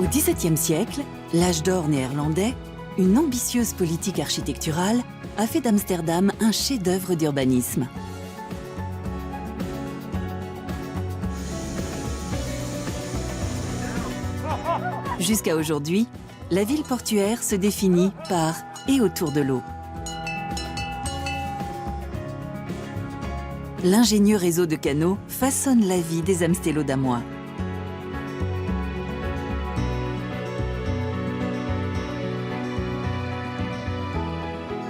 Au XVIIe siècle, l'âge d'or néerlandais, une ambitieuse politique architecturale a fait d'Amsterdam un chef-d'œuvre d'urbanisme. Jusqu'à aujourd'hui, la ville portuaire se définit par et autour de l'eau. L'ingénieux réseau de canaux façonne la vie des Amstellodamois.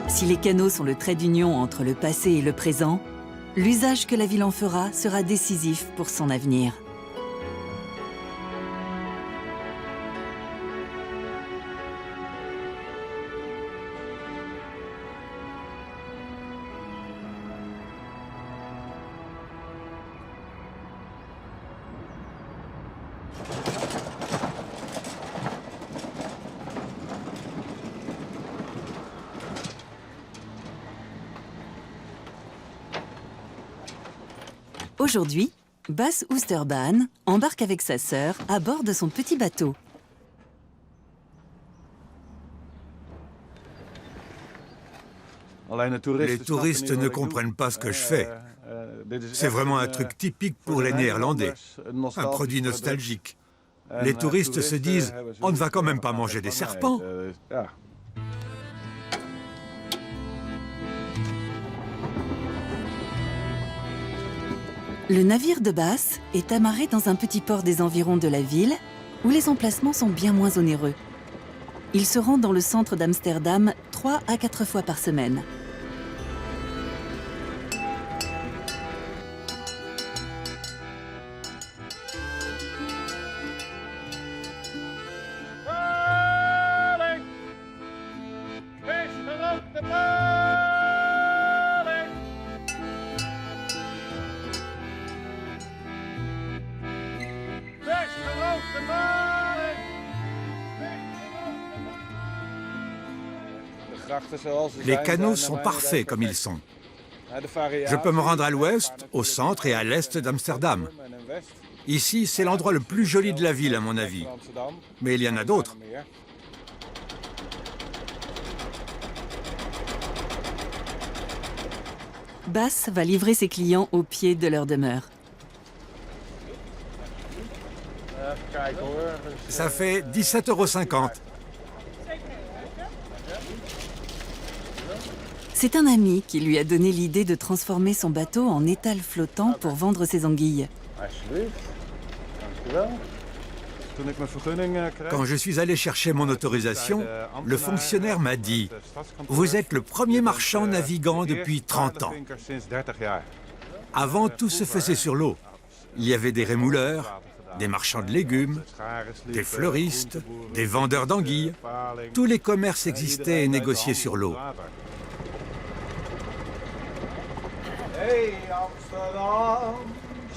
Si les canaux sont le trait d'union entre le passé et le présent, l'usage que la ville en fera sera décisif pour son avenir. Aujourd'hui, Bas Oosterbaan embarque avec sa sœur à bord de son petit bateau. Les touristes ne comprennent pas ce que je fais. C'est vraiment un truc typique pour les Néerlandais, un produit nostalgique. Les touristes se disent « on ne va quand même pas manger des serpents ». Le navire de Bas est amarré dans un petit port des environs de la ville, où les emplacements sont bien moins onéreux. Il se rend dans le centre d'Amsterdam 3 à 4 fois par semaine. Les canaux sont parfaits comme ils sont. Je peux me rendre à l'ouest, au centre et à l'est d'Amsterdam. Ici, c'est l'endroit le plus joli de la ville, à mon avis. Mais il y en a d'autres. Bas va livrer ses clients au pied de leur demeure. Ça fait 17,50 €. C'est un ami qui lui a donné l'idée de transformer son bateau en étal flottant pour vendre ses anguilles. Quand je suis allé chercher mon autorisation, le fonctionnaire m'a dit « Vous êtes le premier marchand navigant depuis 30 ans. » Avant, tout se faisait sur l'eau. Il y avait des rémouleurs, des marchands de légumes, des fleuristes, des vendeurs d'anguilles. Tous les commerces existaient et négociaient sur l'eau. Hey Amsterdam,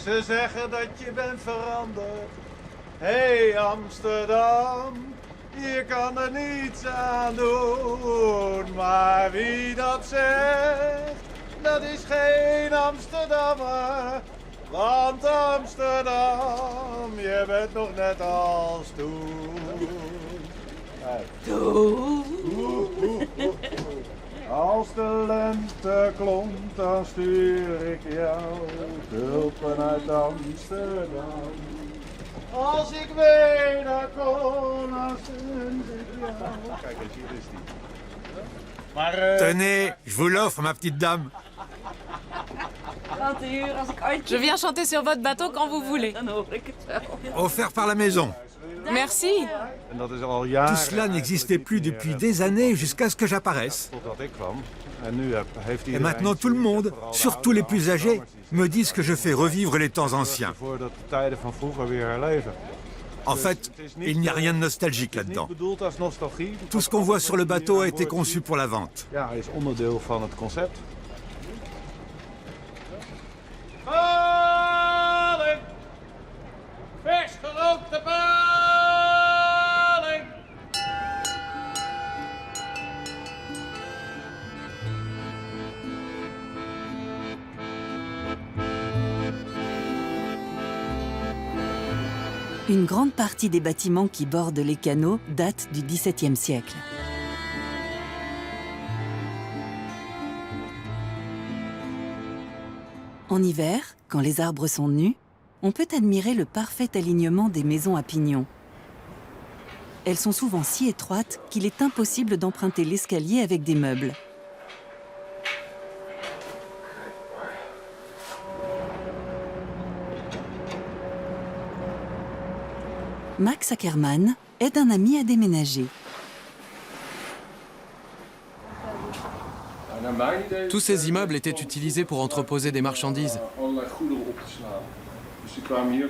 ze zeggen dat je bent veranderd. Hey Amsterdam, je kan er niets aan doen. Maar wie dat zegt, dat is geen Amsterdammer. Want Amsterdam, je bent nog net als toen. Als de lente klomt, dan stuur ik jou tulpen uit Amsterdam. Als ik wederkom, dan stuur ik jou. Kijk eens, hier is die. Maar, Tenez, je vous l'offre, ma petite dame. Je viens chanter sur votre bateau quand vous voulez. Offert par la maison. Merci. Tout cela n'existait plus depuis des années jusqu'à ce que j'apparaisse. Et maintenant tout le monde, surtout les plus âgés, me disent que je fais revivre les temps anciens. En fait, il n'y a rien de nostalgique là-dedans. Tout ce qu'on voit sur le bateau a été conçu pour la vente. Une grande partie des bâtiments qui bordent les canaux datent du XVIIe siècle. En hiver, quand les arbres sont nus, on peut admirer le parfait alignement des maisons à pignons. Elles sont souvent si étroites qu'il est impossible d'emprunter l'escalier avec des meubles. Max Ackermann aide un ami à déménager. Tous ces immeubles étaient utilisés pour entreposer des marchandises.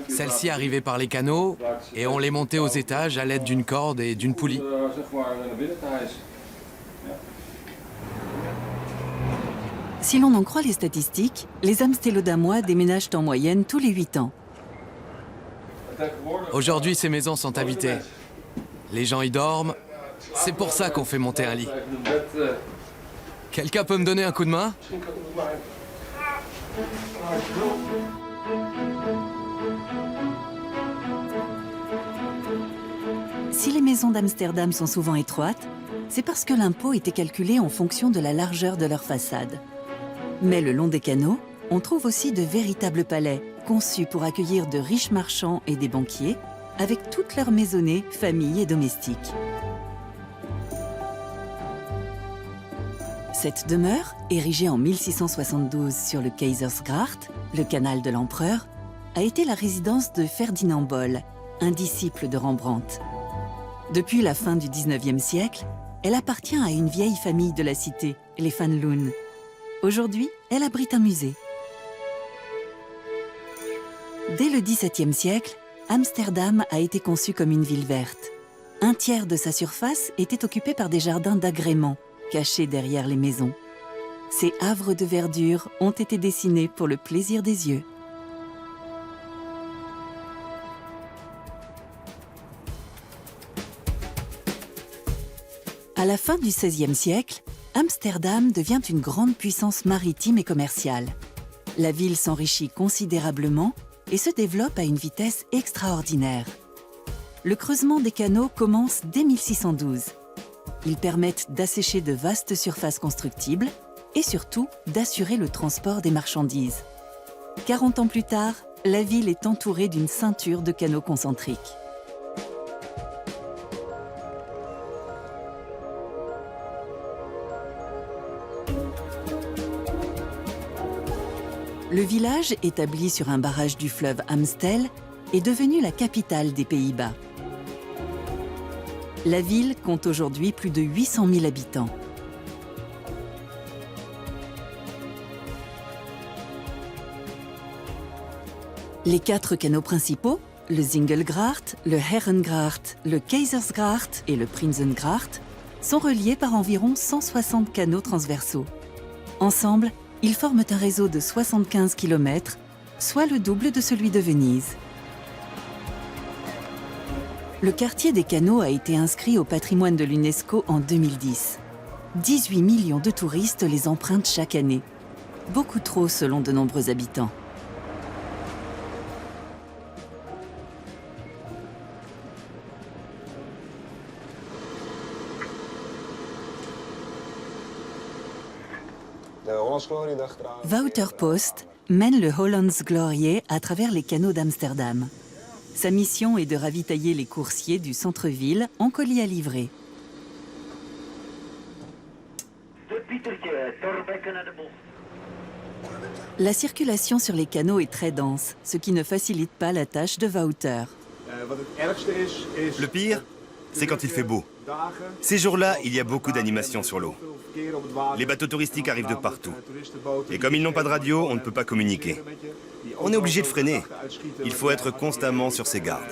Celles-ci arrivaient par les canaux et on les montait aux étages à l'aide d'une corde et d'une poulie. Si l'on en croit les statistiques, les Amstelodamois déménagent en moyenne tous les 8 ans. Aujourd'hui, ces maisons sont habitées. Les gens y dorment. C'est pour ça qu'on fait monter un lit. Quelqu'un peut me donner un coup de main ? Si les maisons d'Amsterdam sont souvent étroites, c'est parce que l'impôt était calculé en fonction de la largeur de leur façade. Mais le long des canaux, on trouve aussi de véritables palais, conçus pour accueillir de riches marchands et des banquiers, avec toutes leurs maisonnées, familles et domestiques. Cette demeure, érigée en 1672 sur le Keizersgracht, le canal de l'Empereur, a été la résidence de Ferdinand Bol, un disciple de Rembrandt. Depuis la fin du XIXe siècle, elle appartient à une vieille famille de la cité, les Van Loon. Aujourd'hui, elle abrite un musée. Dès le XVIIe siècle, Amsterdam a été conçue comme une ville verte. Un tiers de sa surface était occupé par des jardins d'agrément, cachés derrière les maisons. Ces havres de verdure ont été dessinés pour le plaisir des yeux. À la fin du XVIe siècle, Amsterdam devient une grande puissance maritime et commerciale. La ville s'enrichit considérablement et se développe à une vitesse extraordinaire. Le creusement des canaux commence dès 1612. Ils permettent d'assécher de vastes surfaces constructibles et surtout d'assurer le transport des marchandises. 40 ans plus tard, la ville est entourée d'une ceinture de canaux concentriques. Le village, établi sur un barrage du fleuve Amstel, est devenu la capitale des Pays-Bas. La ville compte aujourd'hui plus de 800 000 habitants. Les 4 canaux principaux, le Zingelgracht, le Herrengracht, le Keizersgracht et le Prinsengracht, sont reliés par environ 160 canaux transversaux. Ensemble, ils forment un réseau de 75 km, soit le double de celui de Venise. Le quartier des canaux a été inscrit au patrimoine de l'UNESCO en 2010. 18 millions de touristes les empruntent chaque année. Beaucoup trop selon de nombreux habitants. Wouter Post mène le Hollands Glorie à travers les canaux d'Amsterdam. Sa mission est de ravitailler les coursiers du centre-ville en colis à livrer. La circulation sur les canaux est très dense, ce qui ne facilite pas la tâche de Wouter. Le pire, c'est quand il fait beau. Ces jours-là, il y a beaucoup d'animations sur l'eau. Les bateaux touristiques arrivent de partout. Et comme ils n'ont pas de radio, on ne peut pas communiquer. On est obligé de freiner. Il faut être constamment sur ses gardes.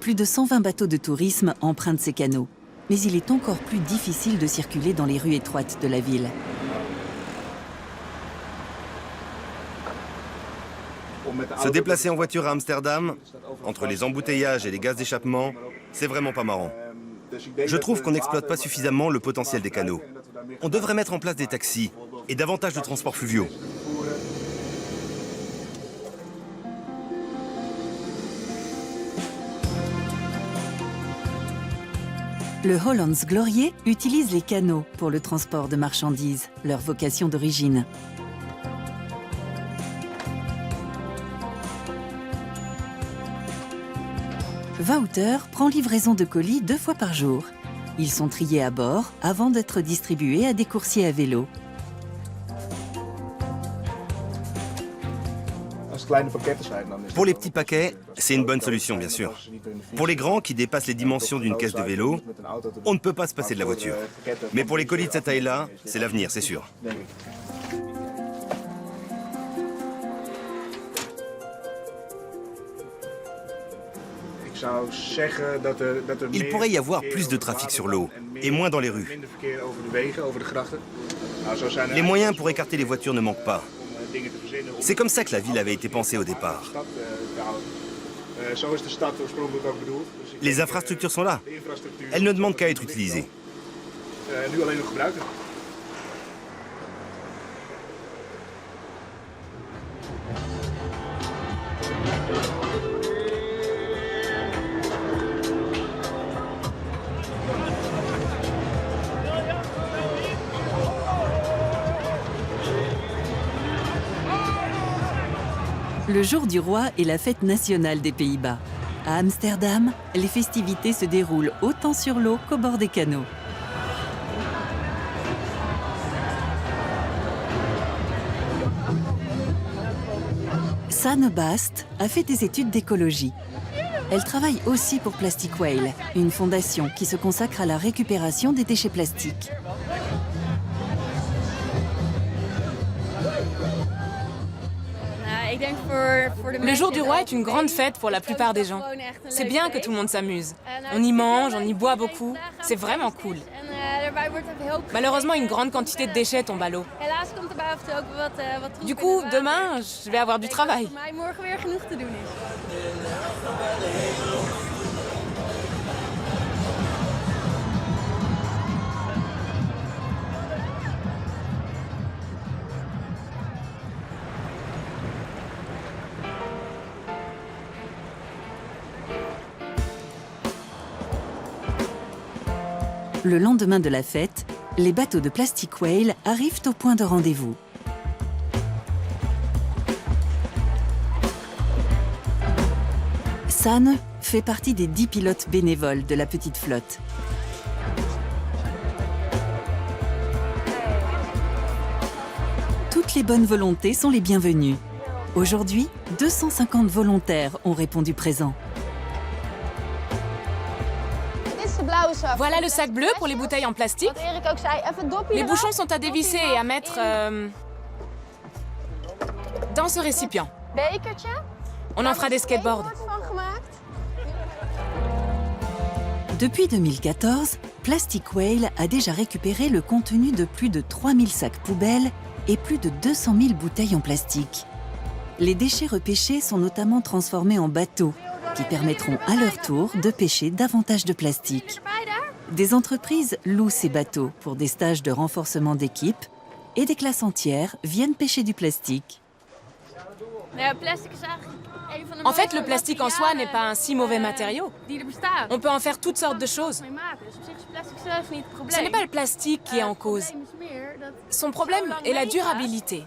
Plus de 120 bateaux de tourisme empruntent ces canaux. Mais il est encore plus difficile de circuler dans les rues étroites de la ville. Se déplacer en voiture à Amsterdam, entre les embouteillages et les gaz d'échappement, c'est vraiment pas marrant. Je trouve qu'on n'exploite pas suffisamment le potentiel des canaux. On devrait mettre en place des taxis et davantage de transports fluviaux. Le Hollands Glorieux utilise les canaux pour le transport de marchandises, leur vocation d'origine. Wouter prend livraison de colis 2 fois par jour. Ils sont triés à bord avant d'être distribués à des coursiers à vélo. Pour les petits paquets, c'est une bonne solution, bien sûr. Pour les grands qui dépassent les dimensions d'une caisse de vélo, on ne peut pas se passer de la voiture. Mais pour les colis de cette taille-là, c'est l'avenir, c'est sûr. Il pourrait y avoir plus de trafic sur l'eau et moins dans les rues. Les moyens pour écarter les voitures ne manquent pas. C'est comme ça que la ville avait été pensée au départ. Les infrastructures sont là. Elles ne demandent qu'à être utilisées. Le jour du roi est la fête nationale des Pays-Bas. À Amsterdam, les festivités se déroulent autant sur l'eau qu'au bord des canaux. Sanne Bast a fait des études d'écologie. Elle travaille aussi pour Plastic Whale, une fondation qui se consacre à la récupération des déchets plastiques. Le jour du roi est une grande fête pour la plupart des gens. C'est bien que tout le monde s'amuse. On y mange, on y boit beaucoup. C'est vraiment cool. Malheureusement, une grande quantité de déchets tombe à l'eau. Du coup, demain, je vais avoir du travail. Le lendemain de la fête, les bateaux de Plastic Whale arrivent au point de rendez-vous. Sanne fait partie des 10 pilotes bénévoles de la petite flotte. Toutes les bonnes volontés sont les bienvenues. Aujourd'hui, 250 volontaires ont répondu présent. Voilà le sac bleu pour les bouteilles en plastique. Les bouchons sont à dévisser et à mettre dans ce récipient. On en fera des skateboards. Depuis 2014, Plastic Whale a déjà récupéré le contenu de plus de 3000 sacs poubelles et plus de 200 000 bouteilles en plastique. Les déchets repêchés sont notamment transformés en bateaux qui permettront à leur tour de pêcher davantage de plastique. Des entreprises louent ces bateaux pour des stages de renforcement d'équipe et des classes entières viennent pêcher du plastique. En fait, le plastique en soi n'est pas un si mauvais matériau. On peut en faire toutes sortes de choses. Ce n'est pas le plastique qui est en cause. Son problème est la durabilité.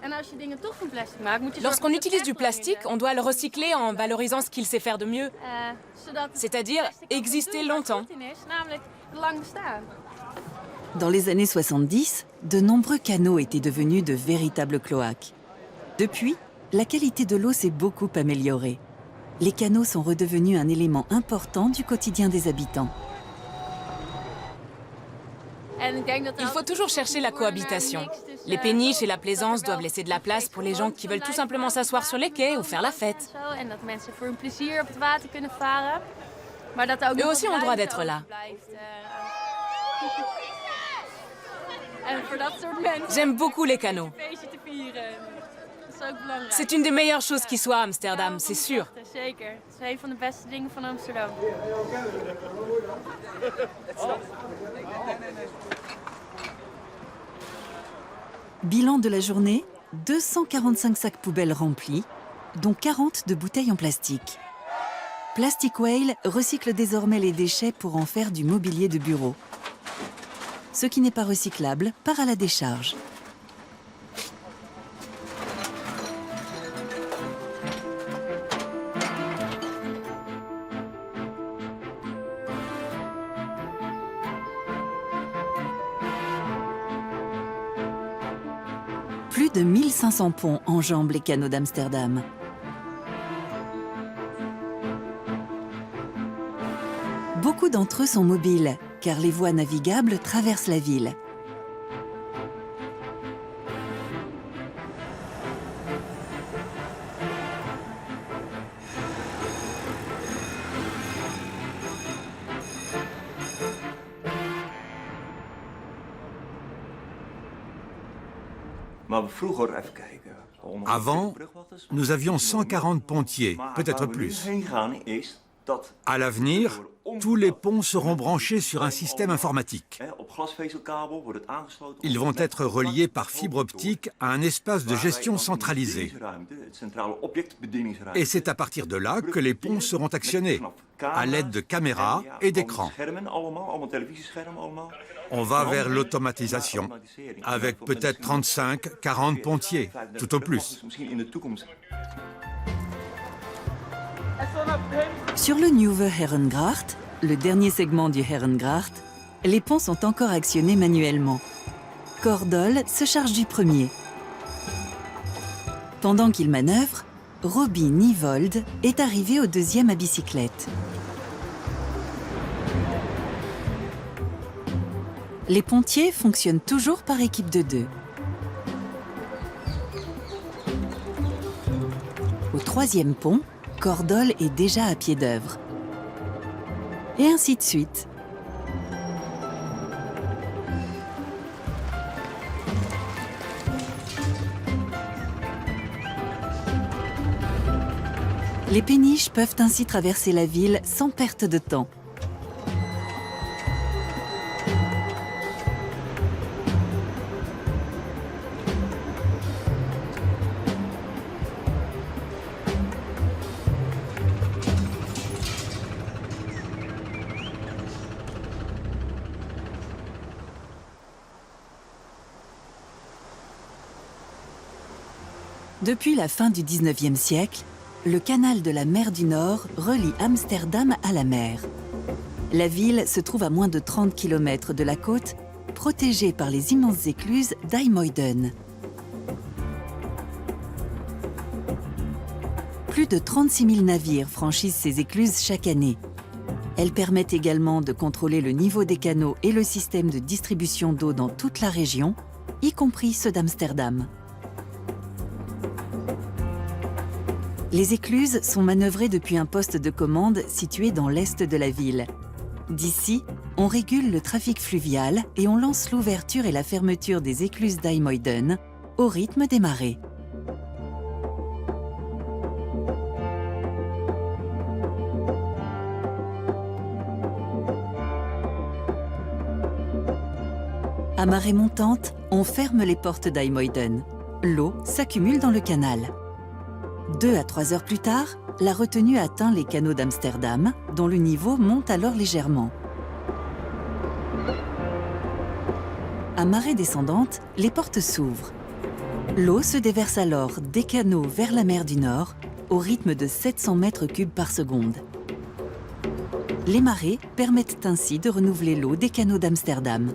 Lorsqu'on utilise du plastique, on doit le recycler en valorisant ce qu'il sait faire de mieux, c'est-à-dire exister longtemps. Dans les années 70, de nombreux canaux étaient devenus de véritables cloaques. Depuis, la qualité de l'eau s'est beaucoup améliorée. Les canaux sont redevenus un élément important du quotidien des habitants. Il faut toujours chercher la cohabitation. Les péniches et la plaisance doivent laisser de la place pour les gens qui veulent tout simplement s'asseoir sur les quais ou faire la fête. Eux aussi ont le droit d'être là. J'aime beaucoup les canaux. C'est une des meilleures choses qui soit à Amsterdam, c'est sûr. Bilan de la journée, 245 sacs poubelles remplis, dont 40 de bouteilles en plastique. Plastic Whale recycle désormais les déchets pour en faire du mobilier de bureau. Ce qui n'est pas recyclable part à la décharge. Plus de 1500 ponts enjambent les canaux d'Amsterdam. Beaucoup d'entre eux sont mobiles, car les voies navigables traversent la ville. Avant, nous avions 140 pontiers, peut-être plus. À l'avenir, tous les ponts seront branchés sur un système informatique. Ils vont être reliés par fibre optique à un espace de gestion centralisé. Et c'est à partir de là que les ponts seront actionnés, à l'aide de caméras et d'écrans. On va vers l'automatisation, avec peut-être 35, 40 pontiers, tout au plus. Sur le Nieuwe Herengracht, le dernier segment du Herengracht, les ponts sont encore actionnés manuellement. Cordol se charge du premier. Pendant qu'il manœuvre, Robbie Nievold est arrivé au deuxième à bicyclette. Les pontiers fonctionnent toujours par équipe de 2. Au troisième pont, Cordol est déjà à pied d'œuvre. Et ainsi de suite. Les péniches peuvent ainsi traverser la ville sans perte de temps. Depuis la fin du XIXe siècle, le canal de la mer du Nord relie Amsterdam à la mer. La ville se trouve à moins de 30 km de la côte, protégée par les immenses écluses d'IJmuiden. Plus de 36 000 navires franchissent ces écluses chaque année. Elles permettent également de contrôler le niveau des canaux et le système de distribution d'eau dans toute la région, y compris ceux d'Amsterdam. Les écluses sont manœuvrées depuis un poste de commande situé dans l'est de la ville. D'ici, on régule le trafic fluvial et on lance l'ouverture et la fermeture des écluses d'IJmuiden au rythme des marées. À marée montante, on ferme les portes d'IJmuiden. L'eau s'accumule dans le canal. 2 à 3 heures plus tard, la retenue atteint les canaux d'Amsterdam, dont le niveau monte alors légèrement. À marée descendante, les portes s'ouvrent. L'eau se déverse alors des canaux vers la mer du Nord, au rythme de 700 mètres cubes par seconde. Les marées permettent ainsi de renouveler l'eau des canaux d'Amsterdam.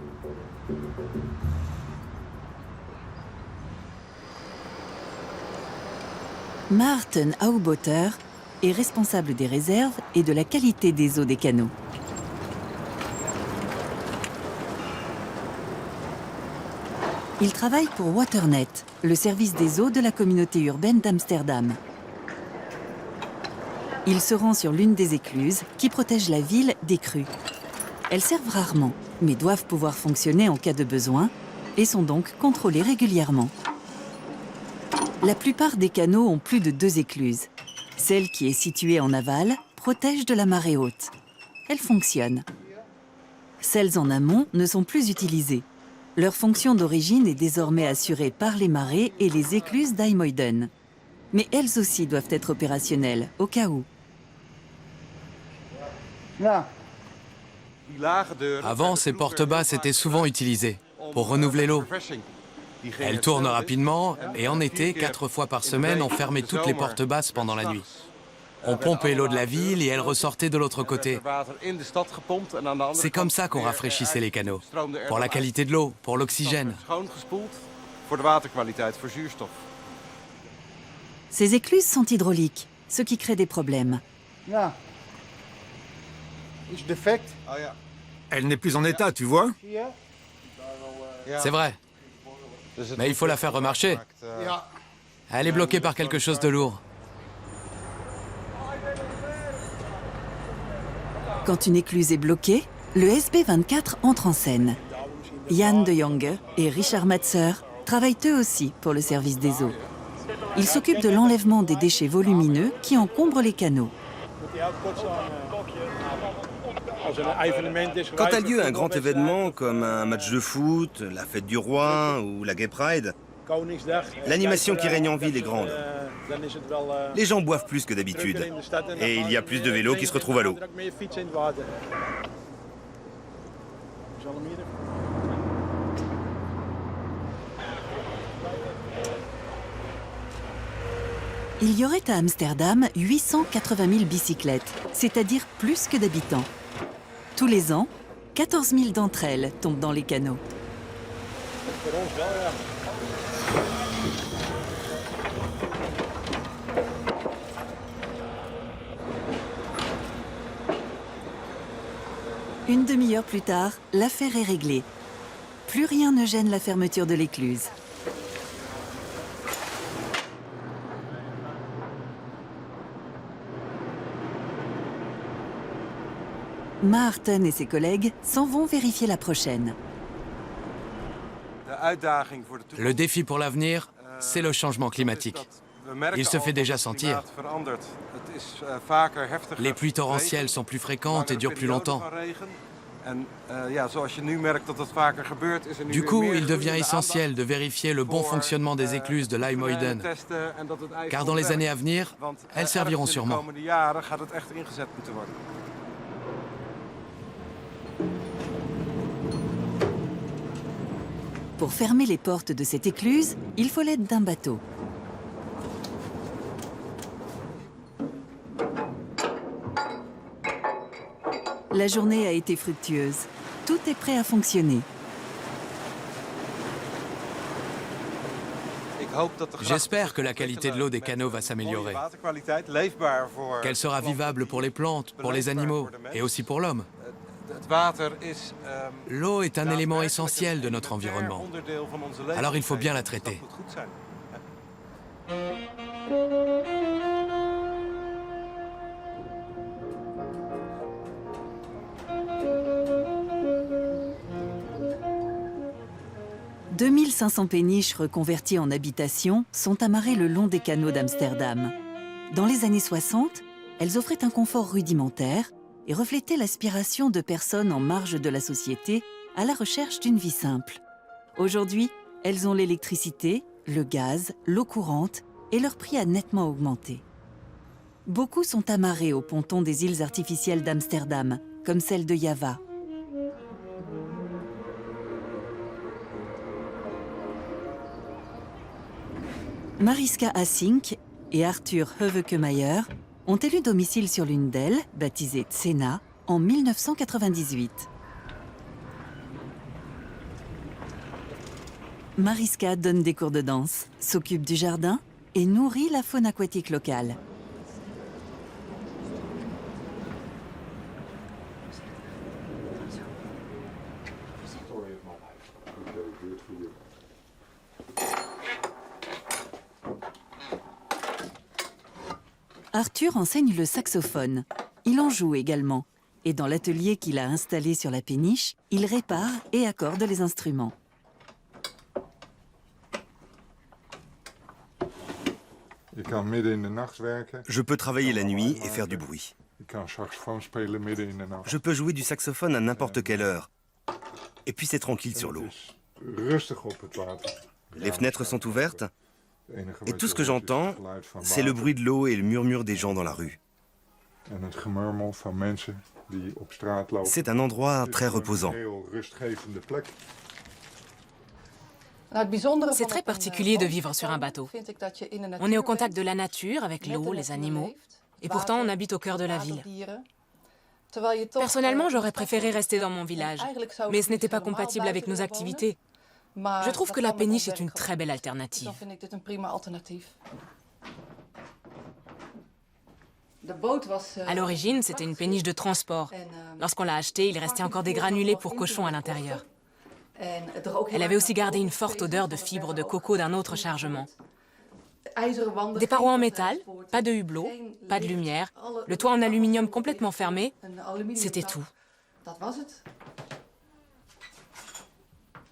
Maarten Auboter est responsable des réserves et de la qualité des eaux des canaux. Il travaille pour Waternet, le service des eaux de la communauté urbaine d'Amsterdam. Il se rend sur l'une des écluses qui protège la ville des crues. Elles servent rarement, mais doivent pouvoir fonctionner en cas de besoin et sont donc contrôlées régulièrement. La plupart des canaux ont plus de 2 écluses. Celle qui est située en aval protège de la marée haute. Elle fonctionne. Celles en amont ne sont plus utilisées. Leur fonction d'origine est désormais assurée par les marées et les écluses d'IJmuiden. Mais elles aussi doivent être opérationnelles, au cas où. Avant, ces portes basses étaient souvent utilisées pour renouveler l'eau. Elles tournent rapidement et en été, 4 fois par semaine, on fermait toutes les portes basses pendant la nuit. On pompait l'eau de la ville et elle ressortait de l'autre côté. C'est comme ça qu'on rafraîchissait les canaux. Pour la qualité de l'eau, pour l'oxygène. Ces écluses sont hydrauliques, ce qui crée des problèmes. Elle n'est plus en état, tu vois? C'est vrai. Mais il faut la faire remarcher. Elle est bloquée par quelque chose de lourd. Quand une écluse est bloquée, le SB24 entre en scène. Jan de Jonge et Richard Matser travaillent eux aussi pour le service des eaux. Ils s'occupent de l'enlèvement des déchets volumineux qui encombrent les canaux. Quand a lieu un grand événement comme un match de foot, la fête du roi ou la Gay Pride, l'animation qui règne en ville est grande. Les gens boivent plus que d'habitude. Et il y a plus de vélos qui se retrouvent à l'eau. Il y aurait à Amsterdam 880 000 bicyclettes, c'est-à-dire plus que d'habitants. Tous les ans, 14 000 d'entre elles tombent dans les canaux. Une demi-heure plus tard, l'affaire est réglée. Plus rien ne gêne la fermeture de l'écluse. Maarten et ses collègues s'en vont vérifier la prochaine. Le défi pour l'avenir, c'est le changement climatique. Il se fait déjà sentir. Les pluies torrentielles sont plus fréquentes et durent plus longtemps. Du coup, il devient essentiel de vérifier le bon fonctionnement des écluses de l'IJmuiden. Car dans les années à venir, elles serviront sûrement. Pour fermer les portes de cette écluse, il faut l'aide d'un bateau. La journée a été fructueuse. Tout est prêt à fonctionner. J'espère que la qualité de l'eau des canaux va s'améliorer. Qu'elle sera vivable pour les plantes, pour les animaux et aussi pour l'homme. L'eau est un élément essentiel de notre environnement. Alors il faut bien la traiter. « 2500 péniches reconverties en habitation sont amarrées le long des canaux d'Amsterdam. Dans les années 60, elles offraient un confort rudimentaire et reflétaient l'aspiration de personnes en marge de la société à la recherche d'une vie simple. Aujourd'hui, elles ont l'électricité, le gaz, l'eau courante et leur prix a nettement augmenté. Beaucoup sont amarrés au ponton des îles artificielles d'Amsterdam, comme celle de Java. Mariska Hassink et Arthur Heuvekemeyer ont élu domicile sur l'une d'elles, baptisée Tsena, en 1998. Mariska donne des cours de danse, s'occupe du jardin et nourrit la faune aquatique locale. Arthur enseigne le saxophone. Il en joue également. Et dans l'atelier qu'il a installé sur la péniche, il répare et accorde les instruments. Je peux travailler la nuit et faire du bruit. Je peux jouer du saxophone à n'importe quelle heure. Et puis c'est tranquille sur l'eau. Les fenêtres sont ouvertes et tout ce que j'entends, c'est le bruit de l'eau et le murmure des gens dans la rue. C'est un endroit très reposant. C'est très particulier de vivre sur un bateau. On est au contact de la nature, avec l'eau, les animaux, et pourtant on habite au cœur de la ville. Personnellement, j'aurais préféré rester dans mon village, mais ce n'était pas compatible avec nos activités. Je trouve que la péniche est une très belle alternative. À l'origine, c'était une péniche de transport. Lorsqu'on l'a achetée, il restait encore des granulés pour cochons à l'intérieur. Elle avait aussi gardé une forte odeur de fibres de coco d'un autre chargement. Des parois en métal, pas de hublot, pas de lumière, le toit en aluminium complètement fermé, c'était tout.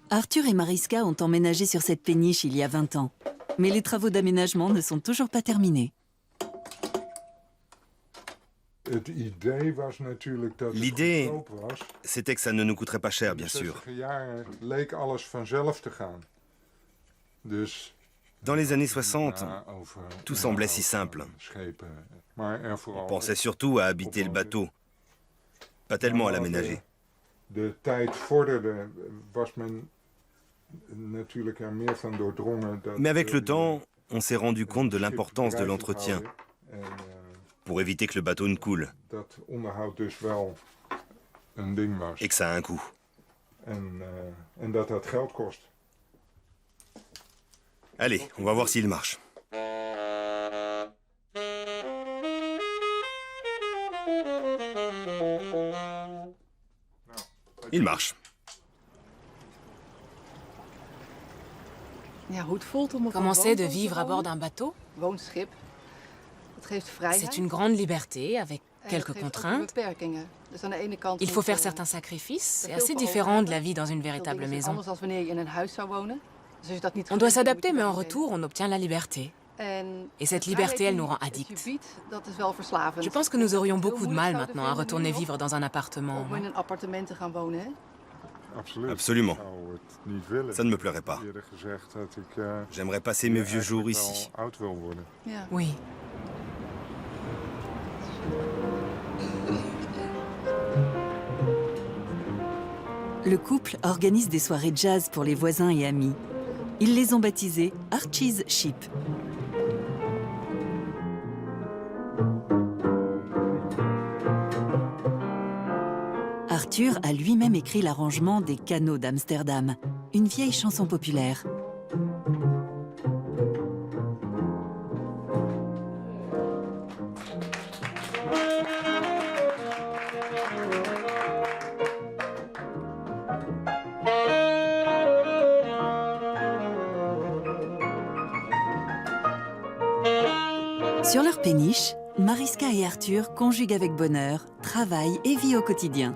Arthur et Mariska ont emménagé sur cette péniche il y a 20 ans. Mais les travaux d'aménagement ne sont toujours pas terminés. L'idée, c'était que ça ne nous coûterait pas cher, bien sûr. Dans les années 60, tout semblait si simple. On pensait surtout à habiter le bateau, pas tellement à l'aménager. Mais avec le temps, on s'est rendu compte de l'importance de l'entretien pour éviter que le bateau ne coule et que ça a un coût. Allez, on va voir s'il marche. Il marche. Comment c'est de vivre à bord d'un bateau? C'est une grande liberté, avec quelques contraintes. Il faut faire certains sacrifices, c'est assez différent de la vie dans une véritable maison. On doit s'adapter, mais en retour, on obtient la liberté. Et cette liberté, elle nous rend addicts. Je pense que nous aurions beaucoup de mal maintenant à retourner vivre dans un appartement. Absolument. Ça ne me plairait pas. J'aimerais passer mes vieux jours ici. Oui. Le couple organise des soirées jazz pour les voisins et amis. Ils les ont baptisées Archie's Ship. Arthur a lui-même écrit l'arrangement des Canaux d'Amsterdam, une vieille chanson populaire. Sur leur péniche, Mariska et Arthur conjuguent avec bonheur travail et vie au quotidien.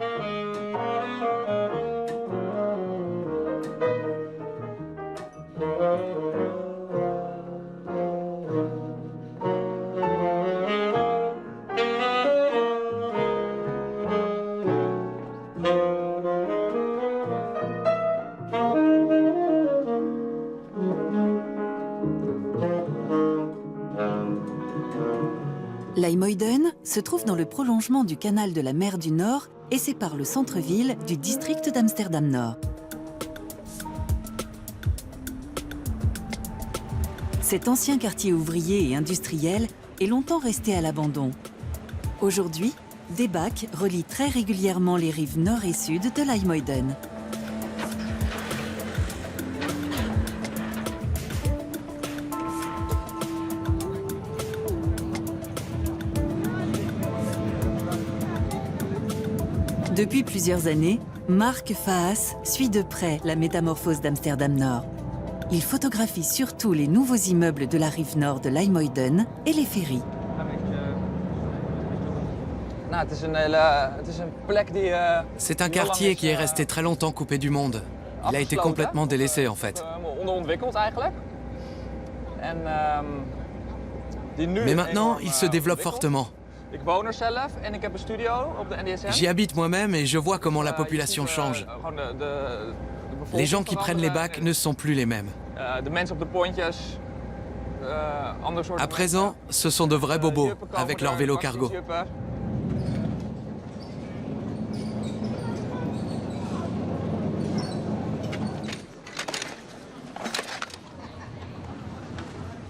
L'IJmuiden se trouve dans le prolongement du canal de la mer du Nord et sépare le centre-ville du district d'Amsterdam-Nord. Cet ancien quartier ouvrier et industriel est longtemps resté à l'abandon. Aujourd'hui, des bacs relient très régulièrement les rives nord et sud de l'IJmuiden. Depuis plusieurs années, Mark Faas suit de près la métamorphose d'Amsterdam-Nord. Il photographie surtout les nouveaux immeubles de la rive nord de l'IJmuiden et les ferries. C'est un quartier qui est resté très longtemps coupé du monde. Il a été complètement délaissé en fait. Mais maintenant, il se développe fortement. J'y habite moi-même et je vois comment la population change. Les gens qui prennent les bacs ne sont plus les mêmes. À présent, ce sont de vrais bobos avec leur vélo cargo.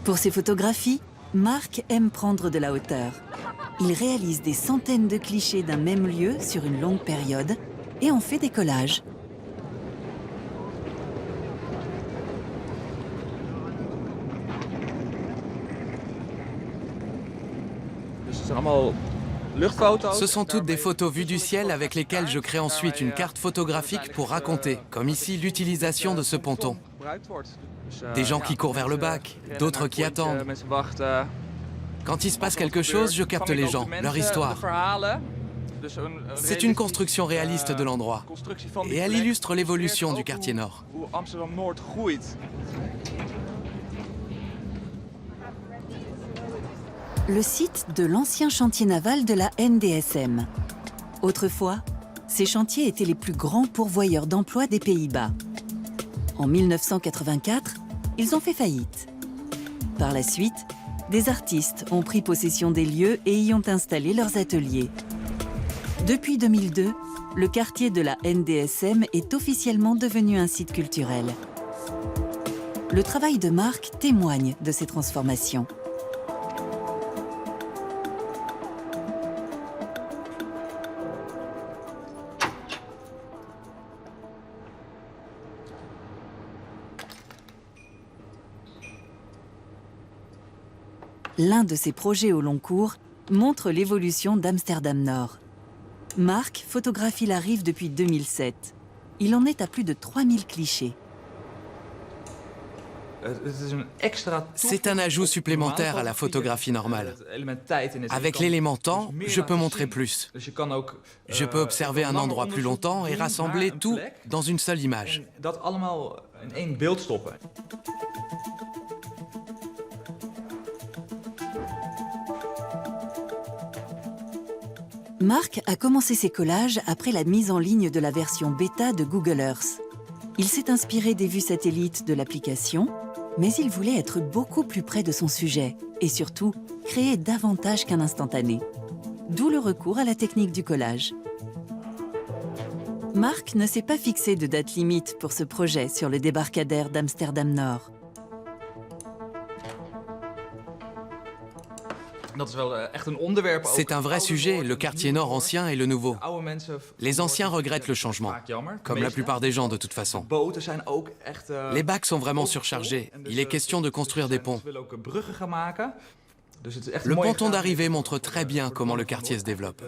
Pour ses photographies, Marc aime prendre de la hauteur. Il réalise des centaines de clichés d'un même lieu sur une longue période et en fait des collages. Ce sont toutes des photos vues du ciel avec lesquelles je crée ensuite une carte photographique pour raconter, comme ici, l'utilisation de ce ponton. Des gens qui courent vers le bac, d'autres qui attendent. Quand il se passe quelque chose, je capte les gens, leur histoire. C'est une construction réaliste de l'endroit. Et elle illustre l'évolution du quartier nord. Le site de l'ancien chantier naval de la NDSM. Autrefois, ces chantiers étaient les plus grands pourvoyeurs d'emplois des Pays-Bas. En 1984, ils ont fait faillite. Par la suite, des artistes ont pris possession des lieux et y ont installé leurs ateliers. Depuis 2002, le quartier de la NDSM est officiellement devenu un site culturel. Le travail de Marc témoigne de ces transformations. L'un de ses projets au long cours montre l'évolution d'Amsterdam Nord. Marc photographie la rive depuis 2007. Il en est à plus de 3000 clichés. C'est un ajout supplémentaire à la photographie normale. Avec l'élément temps, je peux montrer plus. Je peux observer un endroit plus longtemps et rassembler tout dans une seule image. Marc a commencé ses collages après la mise en ligne de la version bêta de Google Earth. Il s'est inspiré des vues satellites de l'application, mais il voulait être beaucoup plus près de son sujet et surtout créer davantage qu'un instantané. D'où le recours à la technique du collage. Marc ne s'est pas fixé de date limite pour ce projet sur le débarcadère d'Amsterdam Nord. C'est un vrai sujet, le quartier nord ancien et le nouveau. Les anciens regrettent le changement, comme la plupart des gens de toute façon. Les bacs sont vraiment surchargés. Il est question de construire des ponts. Le ponton d'arrivée montre très bien comment le quartier se développe.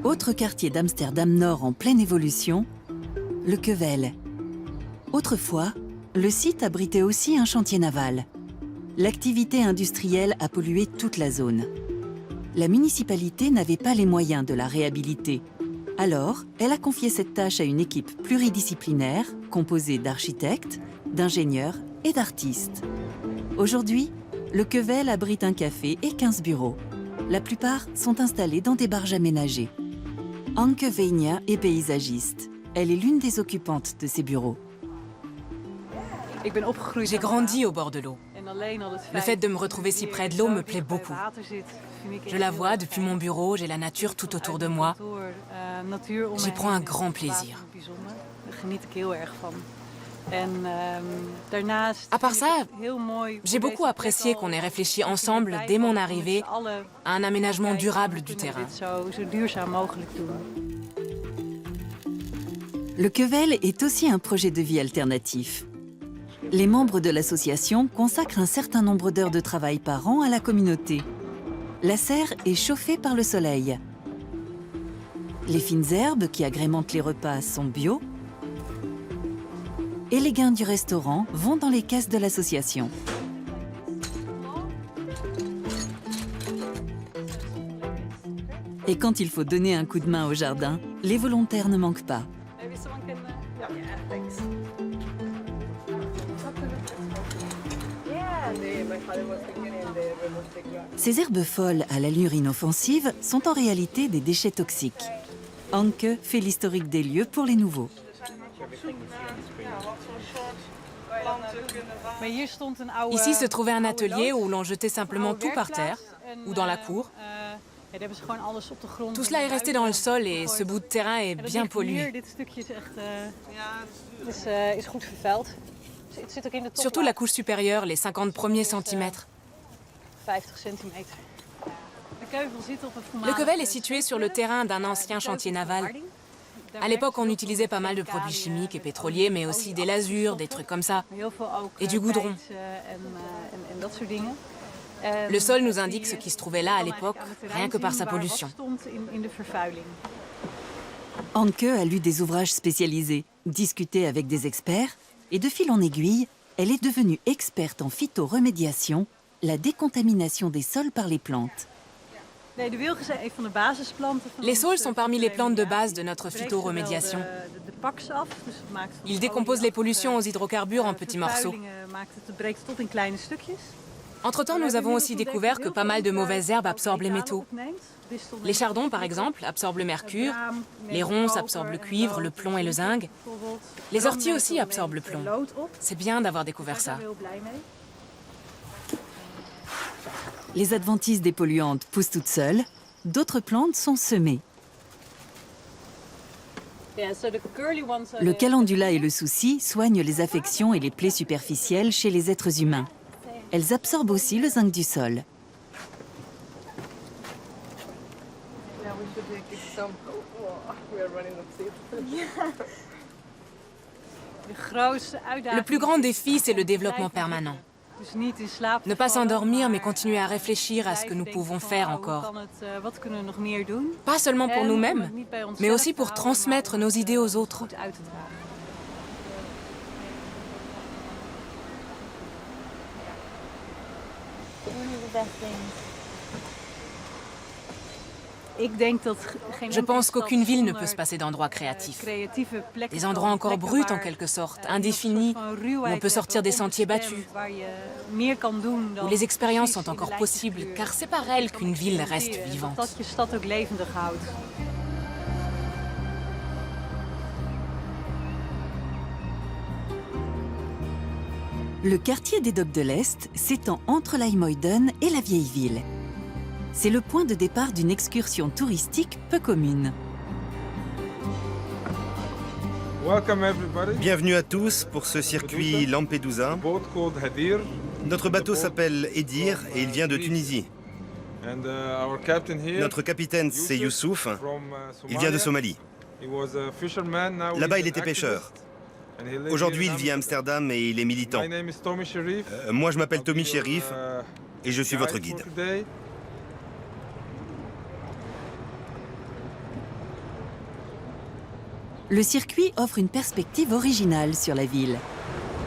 Autre quartier d'Amsterdam Nord en pleine évolution, le Keuvel. Autrefois, le site abritait aussi un chantier naval. L'activité industrielle a pollué toute la zone. La municipalité n'avait pas les moyens de la réhabiliter. Alors, elle a confié cette tâche à une équipe pluridisciplinaire composée d'architectes, d'ingénieurs et d'artistes. Aujourd'hui, le Keuvel abrite un café et 15 bureaux. La plupart sont installés dans des barges aménagées. Anke Veigna est paysagiste. Elle est l'une des occupantes de ces bureaux. J'ai grandi au bord de l'eau. Le fait de me retrouver si près de l'eau me plaît beaucoup. Je la vois depuis mon bureau, j'ai la nature tout autour de moi. J'y prends un grand plaisir. À part ça, j'ai beaucoup apprécié qu'on ait réfléchi ensemble, dès mon arrivée, à un aménagement durable du terrain. Le Keuvel est aussi un projet de vie alternatif. Les membres de l'association consacrent un certain nombre d'heures de travail par an à la communauté. La serre est chauffée par le soleil. Les fines herbes qui agrémentent les repas sont bio. Et les gains du restaurant vont dans les caisses de l'association. Et quand il faut donner un coup de main au jardin, les volontaires ne manquent pas. Ces herbes folles à l'allure inoffensive sont en réalité des déchets toxiques. Anke fait l'historique des lieux pour les nouveaux. Ici se trouvait un atelier où l'on jetait simplement tout par terre ou dans la cour. Tout cela est resté dans le sol et ce bout de terrain est bien pollué. Surtout la couche supérieure, les 50 premiers centimètres. Le Quevel est situé sur le terrain d'un ancien chantier naval. À l'époque, on utilisait pas mal de produits chimiques et pétroliers, mais aussi des lasures, des trucs comme ça, et du goudron. Le sol nous indique ce qui se trouvait là à l'époque, rien que par sa pollution. Anke a lu des ouvrages spécialisés, discuté avec des experts, et de fil en aiguille, elle est devenue experte en phytoremédiation, la décontamination des sols par les plantes. Les saules sont parmi les plantes de base de notre phytoremédiation. Ils décomposent les pollutions aux hydrocarbures en petits morceaux. Entre-temps, nous avons aussi découvert que pas mal de mauvaises herbes absorbent les métaux. Les chardons, par exemple, absorbent le mercure. Les ronces absorbent le cuivre, le plomb et le zinc. Les orties aussi absorbent le plomb. C'est bien d'avoir découvert ça. Les adventices des polluantes poussent toutes seules, d'autres plantes sont semées. Le calendula et le souci soignent les affections et les plaies superficielles chez les êtres humains. Elles absorbent aussi le zinc du sol. Le plus grand défi, c'est le développement permanent. Ne pas s'endormir, mais continuer à réfléchir à ce que nous pouvons faire encore. Pas seulement pour nous-mêmes, mais aussi pour transmettre nos idées aux autres. Je pense qu'aucune ville ne peut se passer d'endroits créatifs. Des endroits encore bruts en quelque sorte, indéfinis, où on peut sortir des sentiers battus, où les expériences sont encore possibles, car c'est par elles qu'une ville reste vivante. Le quartier des Docks de l'Est s'étend entre l'Ijmuiden et la vieille ville. C'est le point de départ d'une excursion touristique peu commune. Bienvenue à tous pour ce circuit Lampedusa. Notre bateau s'appelle Edir et il vient de Tunisie. Notre capitaine, c'est Youssouf. Il vient de Somalie. Là-bas, il était pêcheur. Aujourd'hui, il vit à Amsterdam et il est militant. Moi, je m'appelle Tommy Sherif et je suis votre guide. Le circuit offre une perspective originale sur la ville.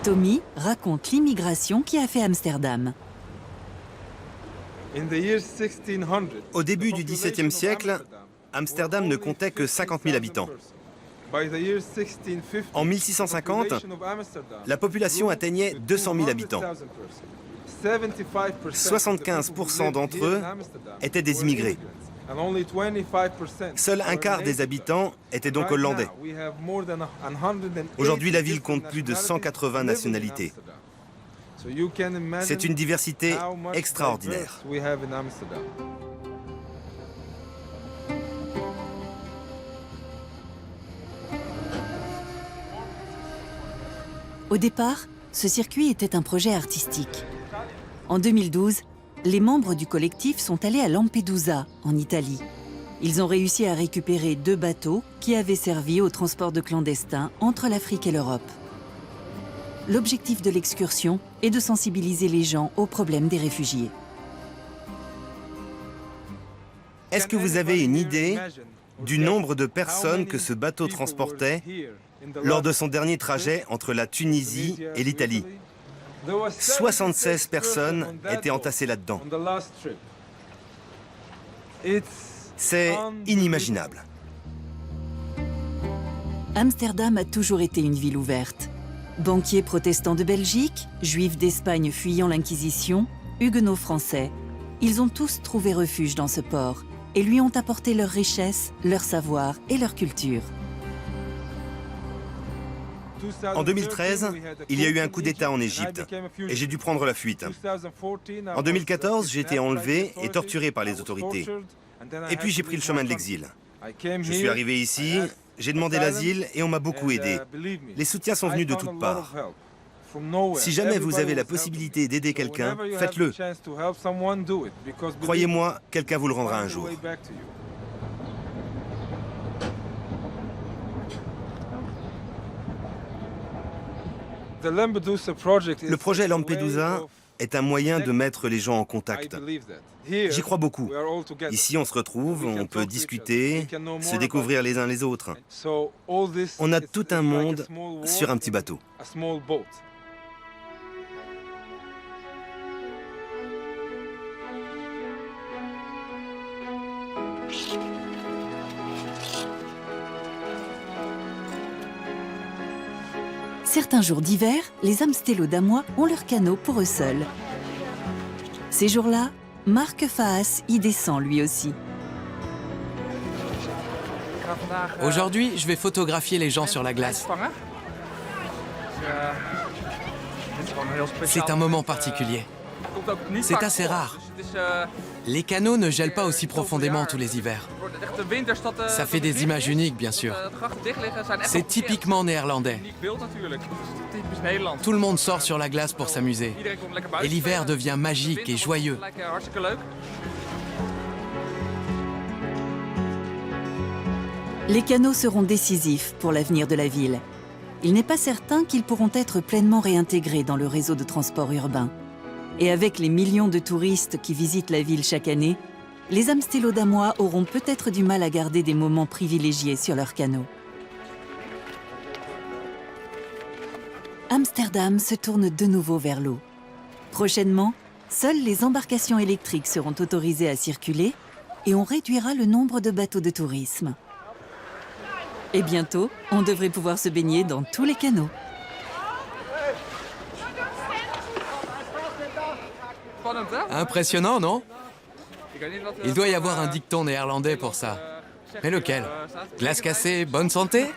Tommy raconte l'immigration qui a fait Amsterdam. Au début du XVIIe siècle, Amsterdam ne comptait que 50 000 habitants. En 1650, la population atteignait 200 000 habitants. 75% d'entre eux étaient des immigrés. Seul un quart des habitants étaient donc hollandais. Aujourd'hui, la ville compte plus de 180 nationalités. C'est une diversité extraordinaire. Au départ, ce circuit était un projet artistique. En 2012, les membres du collectif sont allés à Lampedusa, en Italie. Ils ont réussi à récupérer 2 bateaux qui avaient servi au transport de clandestins entre l'Afrique et l'Europe. L'objectif de l'excursion est de sensibiliser les gens aux problèmes des réfugiés. Est-ce que vous avez une idée du nombre de personnes que ce bateau transportait lors de son dernier trajet entre la Tunisie et l'Italie? 76 personnes étaient entassées là-dedans. C'est inimaginable. Amsterdam a toujours été une ville ouverte. Banquiers protestants de Belgique, juifs d'Espagne fuyant l'Inquisition, huguenots français, ils ont tous trouvé refuge dans ce port et lui ont apporté leur richesse, leur savoir et leur culture. En 2013, il y a eu un coup d'État en Égypte et j'ai dû prendre la fuite. En 2014, j'ai été enlevé et torturé par les autorités. Et puis j'ai pris le chemin de l'exil. Je suis arrivé ici, j'ai demandé l'asile et on m'a beaucoup aidé. Les soutiens sont venus de toutes parts. Si jamais vous avez la possibilité d'aider quelqu'un, faites-le. Croyez-moi, quelqu'un vous le rendra un jour. Le projet Lampedusa est un moyen de mettre les gens en contact. J'y crois beaucoup. Ici, on se retrouve, on peut discuter, se découvrir les uns les autres. On a tout un monde sur un petit bateau. Certains jours d'hiver, les Amstello-Damois ont leur canot pour eux seuls. Ces jours-là, Marc Faas y descend lui aussi. Aujourd'hui, je vais photographier les gens sur la glace. C'est un moment particulier. C'est assez rare. Les canaux ne gèlent pas aussi profondément tous les hivers. Ça fait des images uniques, bien sûr. C'est typiquement néerlandais. Tout le monde sort sur la glace pour s'amuser. Et l'hiver devient magique et joyeux. Les canaux seront décisifs pour l'avenir de la ville. Il n'est pas certain qu'ils pourront être pleinement réintégrés dans le réseau de transport urbain. Et avec les millions de touristes qui visitent la ville chaque année, les Amstello-Damois auront peut-être du mal à garder des moments privilégiés sur leurs canaux. Amsterdam se tourne de nouveau vers l'eau. Prochainement, seules les embarcations électriques seront autorisées à circuler et on réduira le nombre de bateaux de tourisme. Et bientôt, on devrait pouvoir se baigner dans tous les canaux. Impressionnant, non? Il doit y avoir un dicton néerlandais pour ça. Mais lequel? Glace cassée, bonne santé?